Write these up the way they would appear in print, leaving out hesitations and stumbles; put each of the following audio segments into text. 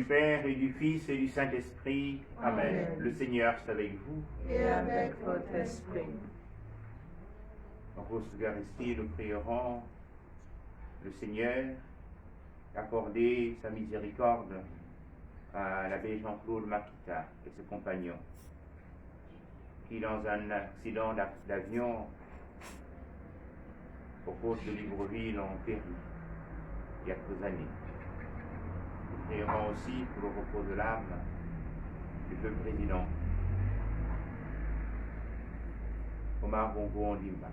Père et du Fils et du Saint-Esprit. Amen. Amen. Le Seigneur est avec vous. Et avec votre esprit. En post-Eucharistie, nous prierons le Seigneur accorder sa miséricorde à l'abbé Jean-Claude Makita et ses compagnons qui, dans un accident d'avion aux côtes de Libreville, ont péri il y a quelques années. Nous prierons aussi pour le repos de l'âme du vieux président Omar Bongo Ondimba,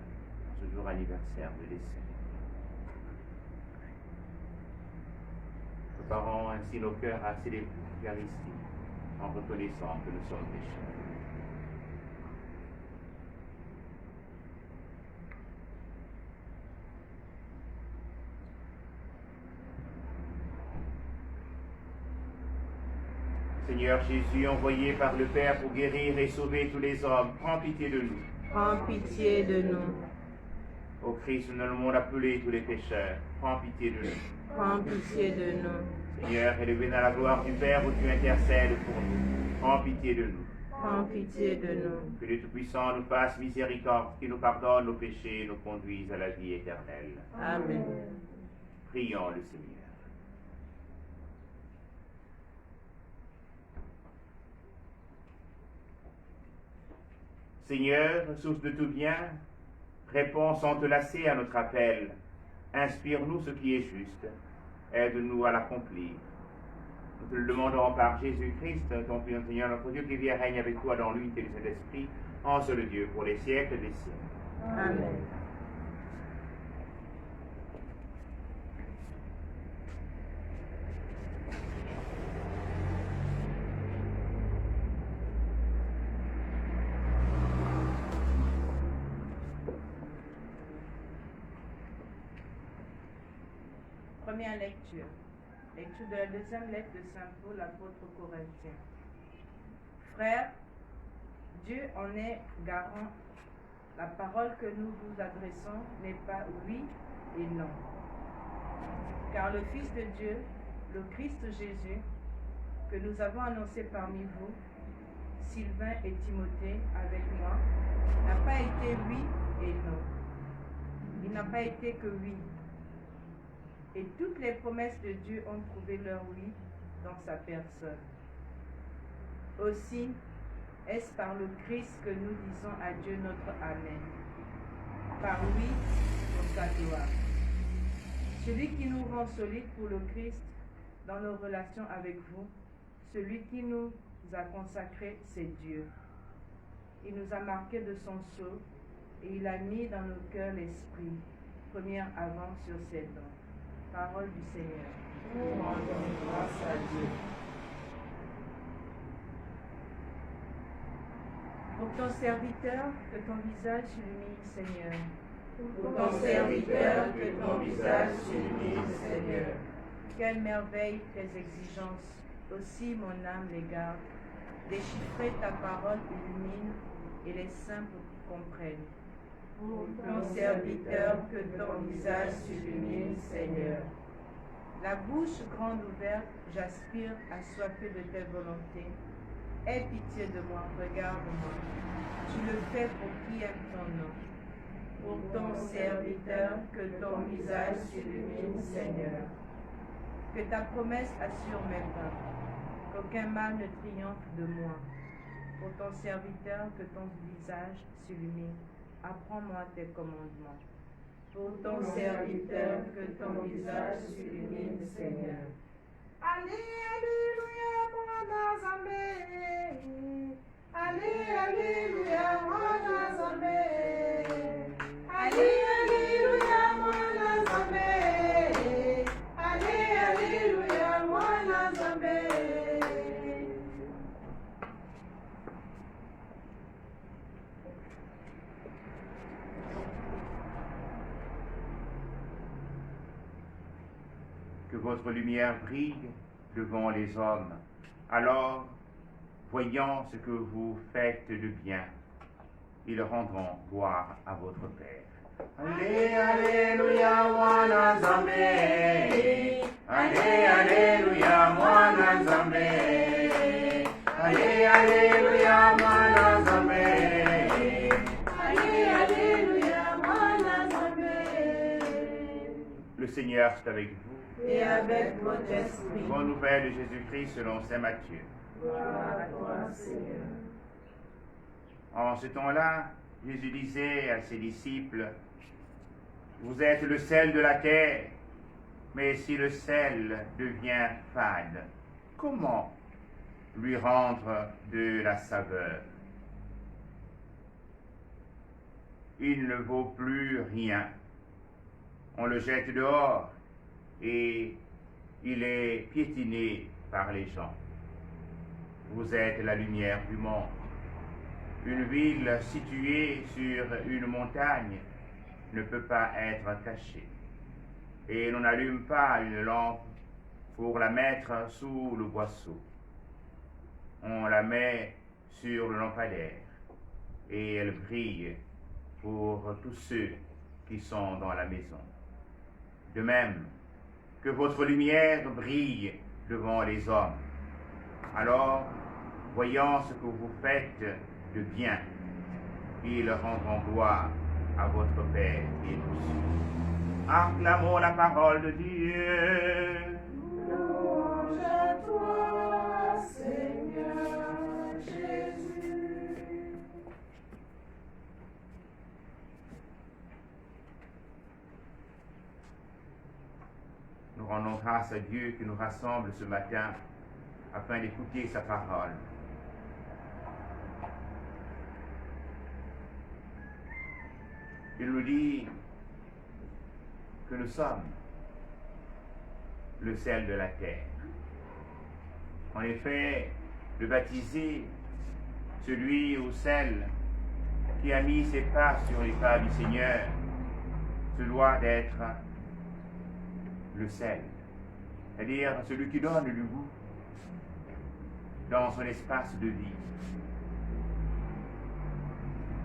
ce jour anniversaire de décès. Préparons ainsi nos cœurs à célébrer l'Eucharistie en reconnaissant que nous sommes pécheurs. Seigneur Jésus, envoyé par le Père pour guérir et sauver tous les hommes, prends pitié de nous. Prends pitié de nous. Ô Christ, nous allons appeler tous les pécheurs, prends pitié de nous. Prends pitié de nous. Seigneur, élevé dans la gloire du Père où tu intercèdes pour nous, prends pitié de nous. Prends pitié de nous. Que le Tout-Puissant nous fasse miséricorde, qu'il nous pardonne nos péchés et nous conduise à la vie éternelle. Amen. Prions le Seigneur. Seigneur, source de tout bien, réponds sans te lasser à notre appel. Inspire-nous ce qui est juste. Aide-nous à l'accomplir. Nous te le demandons par Jésus-Christ, ton Fils, Seigneur, notre Dieu, qui vit et règne avec toi dans l'unité du Saint-Esprit, en seul Dieu, pour les siècles des siècles. Amen. Première lecture. Lecture de la deuxième lettre de Saint Paul, l'apôtre aux Corinthiens. Frères, Dieu en est garant. La parole que nous vous adressons n'est pas oui et non. Car le Fils de Dieu, le Christ Jésus, que nous avons annoncé parmi vous, Sylvain et Timothée avec moi, n'a pas été oui et non. Il n'a pas été que oui. Et toutes les promesses de Dieu ont trouvé leur oui dans sa personne. Aussi, est-ce par le Christ que nous disons à Dieu notre Amen. Par oui, pour sa gloire. Celui qui nous rend solides pour le Christ dans nos relations avec vous, celui qui nous a consacrés, c'est Dieu. Il nous a marqués de son sceau et il a mis dans nos cœurs l'esprit, première avant sur ses dons. Parole du Seigneur. Nous rendons grâce à Dieu. Pour ton serviteur, que ton visage s'illumine, Seigneur. Pour ton serviteur, que ton visage s'illumine, Seigneur. Quelle merveille tes exigences, aussi mon âme les garde. Déchiffrer ta parole illumine et les simples comprennent. Pour ton serviteur, que ton visage s'illumine, Seigneur. La bouche grande ouverte, j'aspire assoiffé de tes volontés. Aie pitié de moi, regarde-moi. Tu le fais pour qui aime ton nom. Pour ton serviteur, que ton visage s'illumine, Seigneur. Que ta promesse assure mes pas, qu'aucun mal ne triomphe de moi. Pour ton serviteur, que ton visage s'illumine. Apprends-moi tes commandements. Pour ton serviteur, que ton visage s'illumine, Seigneur. Alléluia, mwana Nzambe. Alléluia, mwana Nzambe. Alléluia, mwana Nzambe. Alléluia, mwana Nzambe. Que votre lumière brille devant les hommes. Alors, voyant ce que vous faites de bien, ils rendront gloire à votre Père. Alléluia, mwana Nzambe. Ale, Alléluia, mwana Nzambe. Ale, Alléluia, mwana Nzambe. Ale, Alléluia, mwana Nzambe. Le Seigneur est avec vous. Et avec votre esprit. Bonne nouvelle de Jésus-Christ selon saint Matthieu. Gloire à toi, Seigneur. En ce temps-là, Jésus disait à ses disciples, vous êtes le sel de la terre, mais si le sel devient fade, comment lui rendre de la saveur? Il ne vaut plus rien. On le jette dehors et il est piétiné par les gens. Vous êtes la lumière du monde. Une ville située sur une montagne ne peut pas être cachée. Et l'on n'allume pas une lampe pour la mettre sous le boisseau. On la met sur le lampadaire et elle brille pour tous ceux qui sont dans la maison. De même que votre lumière brille devant les hommes. Alors, voyant ce que vous faites de bien, ils rendront gloire à votre Père qui est aux cieux. Acclamons la parole de Dieu. Louange à toi, Seigneur Jésus. Nous rendons grâce à Dieu qui nous rassemble ce matin afin d'écouter sa parole. Il nous dit que nous sommes le sel de la terre. En effet, le baptisé, celui ou celle qui a mis ses pas sur les pas du Seigneur, se doit d'être le sel, c'est-à-dire celui qui donne le goût dans son espace de vie.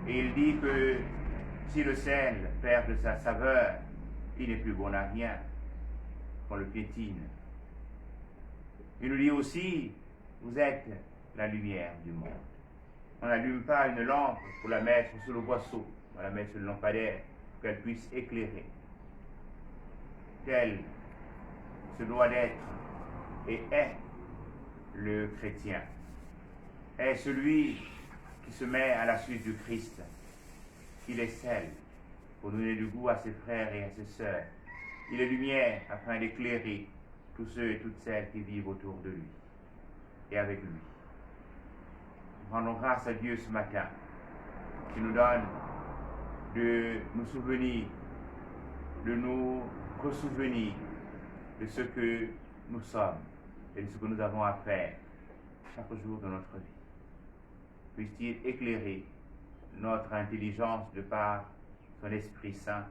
Et il dit que si le sel perd de sa saveur, il n'est plus bon à rien, qu'on le piétine. Il nous dit aussi, vous êtes la lumière du monde. On n'allume pas une lampe pour la mettre sous le boisseau, on la met sur le lampadaire pour qu'elle puisse éclairer. Tel se doit d'être et est le chrétien, est celui qui se met à la suite du Christ. Il est sel pour donner du goût à ses frères et à ses sœurs. Il est lumière afin d'éclairer tous ceux et toutes celles qui vivent autour de lui et avec lui. Nous rendons grâce à Dieu ce matin qui nous donne de nous souvenir, de nous ressouvenir de ce que nous sommes et de ce que nous avons à faire chaque jour de notre vie. Puisse-t-il éclairer notre intelligence de par son Esprit Saint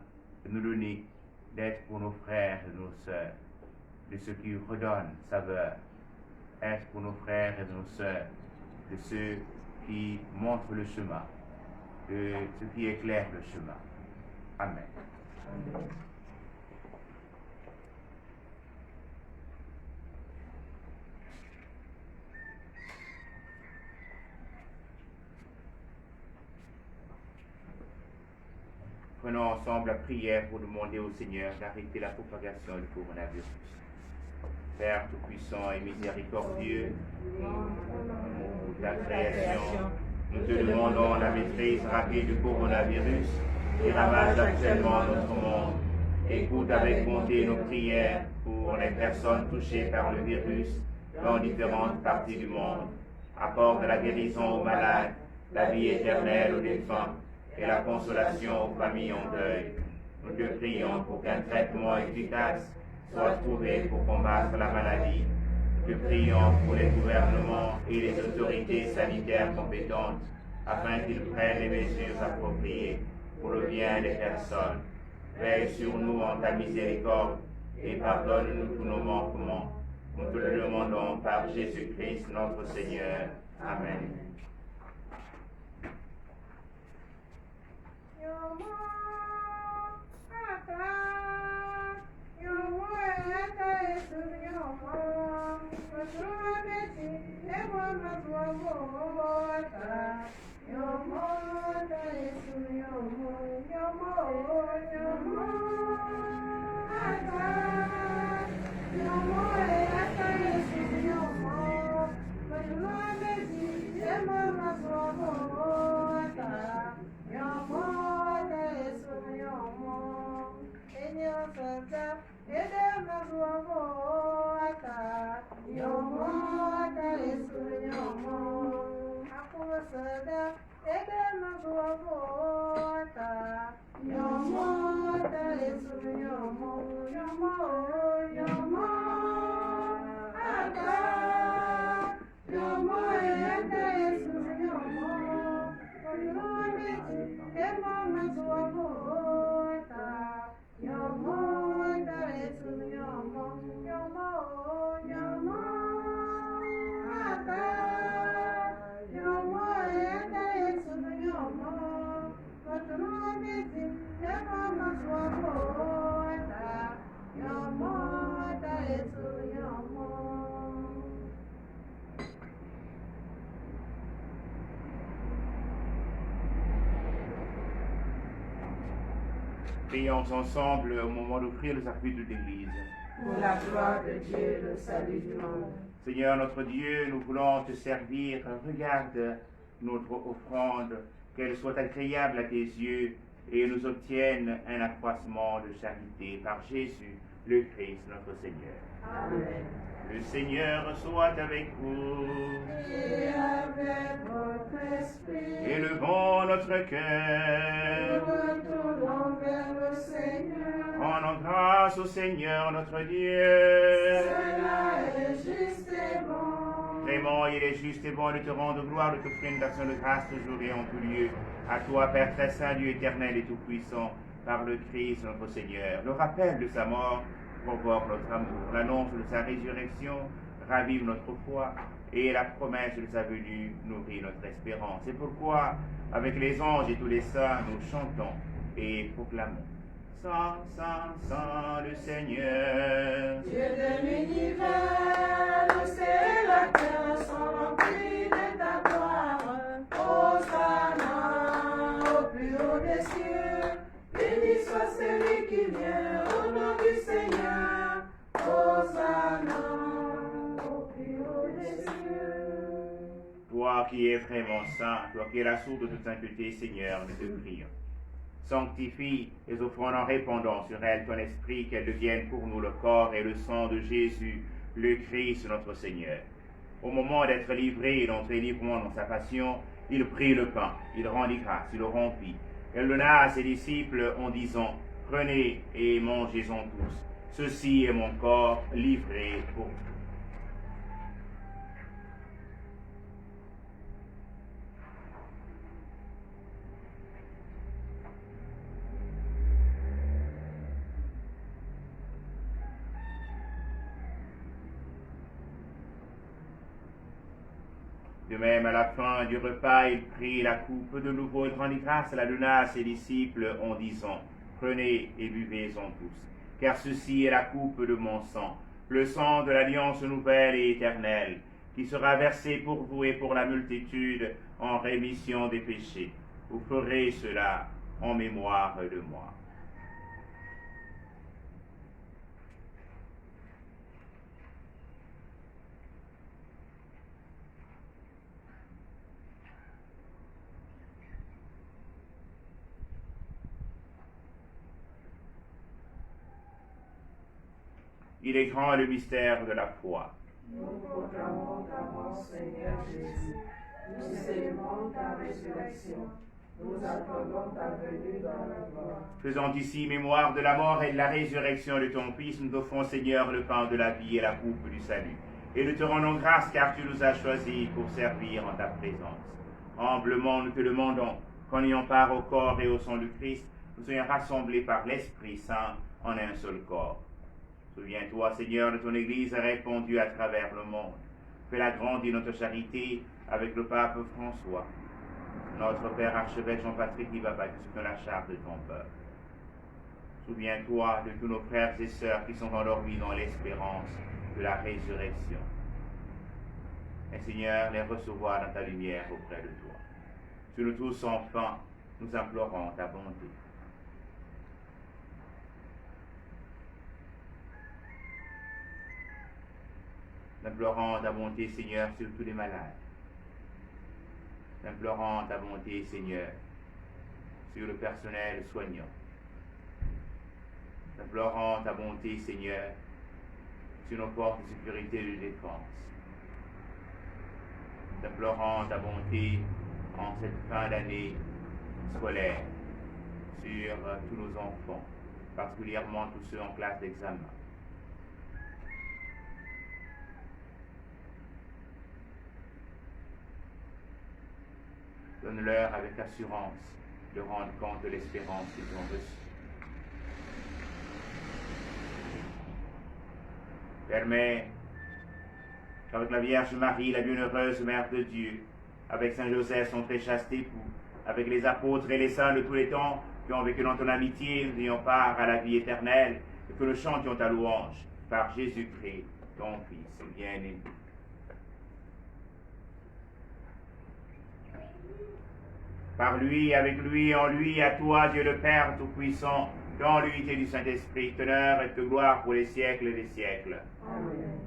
et nous donner d'être pour nos frères et nos sœurs de ce qui redonne saveur, être pour nos frères et nos sœurs de ceux qui montrent le chemin, de ceux qui éclairent le chemin. Amen. Amen. Prenons ensemble la prière pour demander au Seigneur d'arrêter la propagation du coronavirus. Père Tout-Puissant et Miséricordieux, de la création, nous te demandons la maîtrise rapide du coronavirus qui ravage actuellement notre monde. Écoute avec bonté nos prières pour les personnes touchées par le virus dans différentes parties du monde. Accorde la guérison aux malades, la vie éternelle aux défunts et la consolation aux familles en deuil. Nous te prions pour qu'un traitement efficace soit trouvé pour combattre la maladie. Nous te prions pour les gouvernements et les autorités sanitaires compétentes afin qu'ils prennent les mesures appropriées pour le bien des personnes. Veille sur nous en ta miséricorde et pardonne-nous tous nos manquements. Nous te le demandons par Jésus-Christ notre Seigneur. Amen. Yomo ata, yomo ata Yesu Prions ensemble au moment d'offrir le sacrement de l'Église. Pour la gloire de Dieu et le salut du monde. Seigneur notre Dieu, nous voulons te servir. Regarde notre offrande, qu'elle soit agréable à tes yeux et nous obtienne un accroissement de charité par Jésus, le Christ, notre Seigneur. Amen. Le Seigneur soit avec vous. Et avec votre esprit. Élevons notre cœur. Retournons vers le Seigneur. Rendons grâce au Seigneur notre Dieu. Cela est juste et bon. Vraiment, il est juste et bon de te rendre gloire, de t'offrir une action de grâce toujours et en tout lieu. À toi, Père très saint, Dieu éternel et tout-puissant, par le Christ notre Seigneur. Le rappel de sa mort provoque notre amour. L'annonce de sa résurrection ravive notre foi et la promesse de sa venue nourrit notre espérance. C'est pourquoi, avec les anges et tous les saints, nous chantons et proclamons. Saint, Saint, Saint, le Seigneur. Dieu de l'univers, le ciel et la terre sont remplis de ta gloire. Hosanna au plus haut des cieux. Béni soit celui qui vient au nom du Seigneur. Hosanna au plus haut des cieux. Toi qui es vraiment saint, toi qui es la source de toute sainteté, Seigneur, nous te prions. Sanctifie les offrandes en répandant sur elles ton esprit, qu'elles deviennent pour nous le corps et le sang de Jésus, le Christ notre Seigneur. Au moment d'être livré et d'entrer librement dans sa passion, il prit le pain, il rendit grâce, il le rompit. Elle le donna à ses disciples en disant, prenez et mangez-en tous. Ceci est mon corps livré pour vous. De même, à la fin du repas, il prit la coupe de nouveau, il rendit grâce, la donna à ses disciples en disant, prenez et buvez-en tous, car ceci est la coupe de mon sang, le sang de l'alliance nouvelle et éternelle, qui sera versé pour vous et pour la multitude en rémission des péchés. Vous ferez cela en mémoire de moi. Il est grand le mystère de la foi. Nous proclamons ta mort, Seigneur Jésus. Nous célébrons ta résurrection. Nous attendons ta venue dans la gloire. Faisant ici mémoire de la mort et de la résurrection de ton Fils, nous t'offrons, Seigneur, le pain de la vie et la coupe du salut. Et nous te rendons grâce car tu nous as choisis pour servir en ta présence. Humblement, nous te demandons qu'en ayant part au corps et au sang du Christ, nous soyons rassemblés par l'Esprit Saint en un seul corps. Souviens-toi, Seigneur, de ton Église répandue à travers le monde. Fais-la grandir notre charité avec le pape François, notre Père archevêque Jean-Patrick Libaba, qui se fait la charge de ton peuple. Souviens-toi de tous nos frères et sœurs qui sont endormis dans l'espérance de la résurrection. Et Seigneur, les recevoir dans ta lumière auprès de toi. Sur nous tous, enfin, nous implorons ta bonté. Implorant ta bonté, Seigneur, sur tous les malades. Implorant ta bonté, Seigneur, sur le personnel soignant. Implorant ta bonté, Seigneur, sur nos forces de sécurité et de défense. Implorant ta bonté en cette fin d'année scolaire sur tous nos enfants. particulièrement tous ceux en classe d'examen. Donne-leur avec assurance de rendre compte de l'espérance qu'ils ont reçue. Permets qu'avec la Vierge Marie, la bienheureuse Mère de Dieu, avec Saint Joseph, son très chaste époux, avec les apôtres et les saints de tous les temps qui ont vécu dans ton amitié, nous ayons part à la vie éternelle, et que nous chantions ta louange par Jésus-Christ, ton Fils bien-aimé. Par lui, avec lui, en lui, à toi, Dieu le Père Tout-Puissant, dans l'unité du Saint-Esprit, honneur et gloire pour les siècles des siècles. Amen.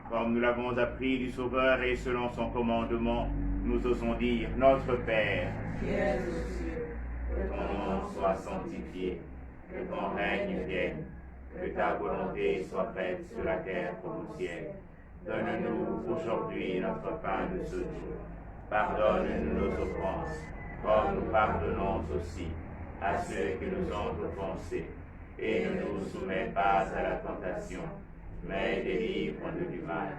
Comme nous l'avons appris du Sauveur et selon son commandement, nous osons dire, Notre Père, Qui es aux cieux, que ton nom soit sanctifié, que ton règne vienne, que ta volonté soit faite sur la terre comme au ciel. Donne-nous aujourd'hui notre pain de ce jour. Pardonne-nous nos offenses, comme nous pardonnons aussi à ceux qui nous ont offensés. Et ne nous soumets pas à la tentation, mais délivre-nous du mal.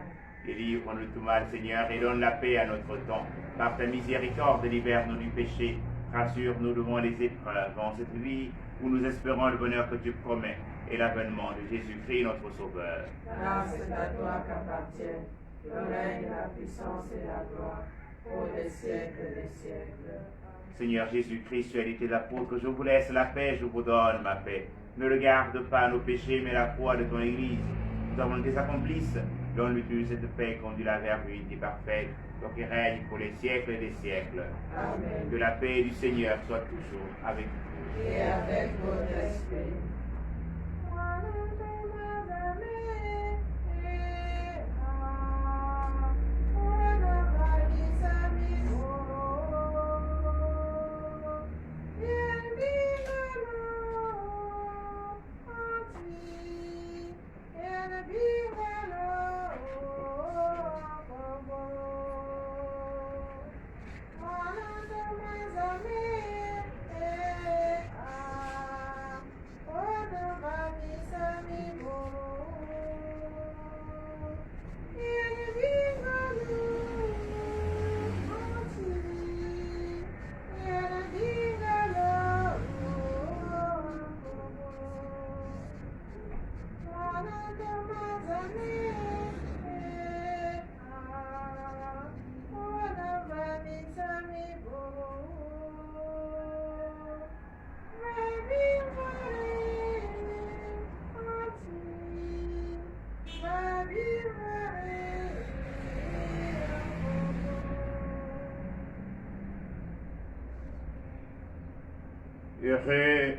Délivre-nous de tout mal, Seigneur, et donne la paix à notre temps. Par ta miséricorde, libère-nous du péché. Rassure-nous devant les épreuves en cette vie où nous espérons le bonheur que tu promets et l'avènement de Jésus-Christ, notre Sauveur. car c'est à toi qu'appartiennent le règne, la puissance et la gloire pour les siècles des siècles. Seigneur Jésus-Christ, tu as dit tes apôtres, je vous laisse la paix, je vous donne ma paix. Ne regarde pas nos péchés, mais la foi de ton Église. Nous avons tes accomplisse. Donne-lui cette paix, conduis-la vers l'unité parfaite, toi qui règne pour les siècles des siècles. Amen. Que la paix du Seigneur soit toujours avec vous. Et avec votre esprit.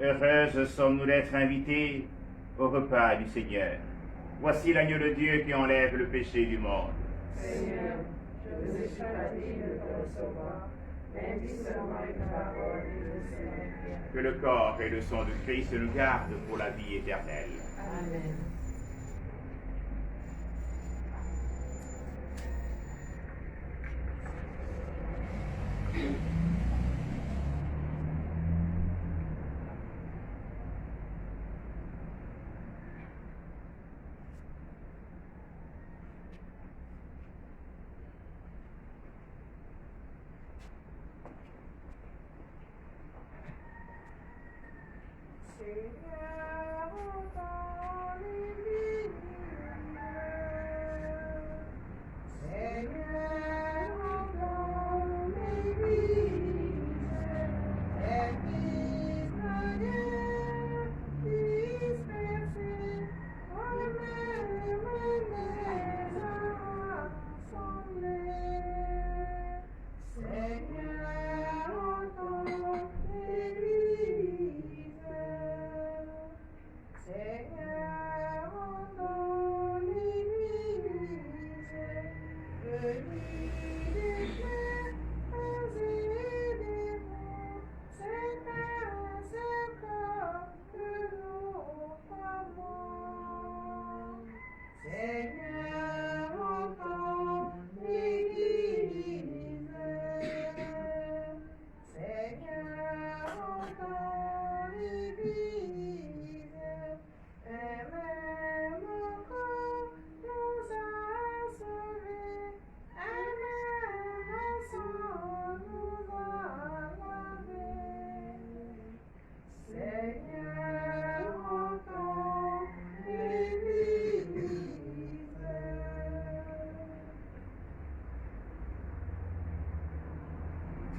Heureuses sommes-nous d'être invités au repas du Seigneur. Voici l'agneau de Dieu qui enlève le péché du monde. Seigneur, je ne suis pas digne de te recevoir, mais dis seulement une parole et je serai bien. Que le corps et le sang de Christ nous gardent pour la vie éternelle. Amen.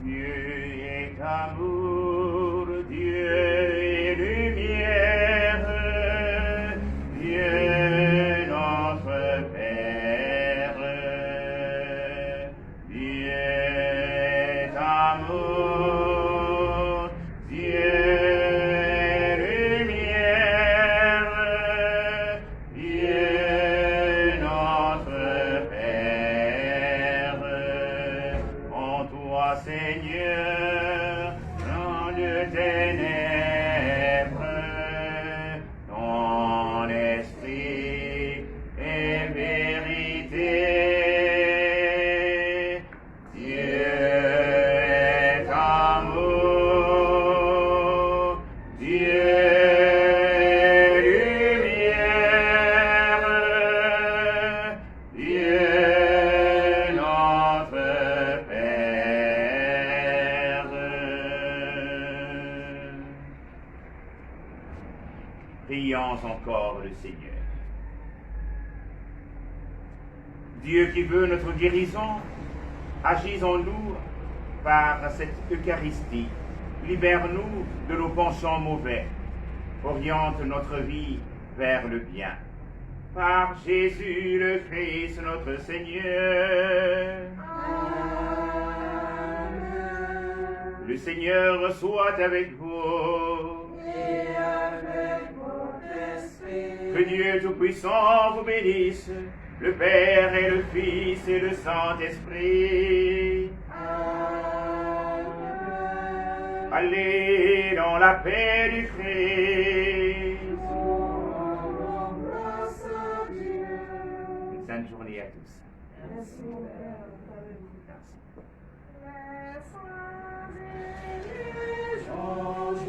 Dieu est amour, Dieu est lumière, Dieu notre Père. Dieu est amour, Dieu est lumière, Dieu notre Père. En toi, Seigneur, dans de ténèbres, ton esprit est vérité. Dieu est amour, Dieu est lumière, Dieu notre Père. Prions encore le Seigneur. Dieu qui veut notre guérison, agis en nous par cette Eucharistie. Libère-nous de nos penchants mauvais. Oriente notre vie vers le bien. Par Jésus le Christ, notre Seigneur. Le Seigneur soit avec vous. Et avec votre esprit. Que Dieu Tout-Puissant vous bénisse, le Père et le Fils et le Saint-Esprit. Amen. Allez dans la paix du Christ. Grâce à Dieu. Une sainte journée à tous. Merci mon Père. Merci. Les saints et les anges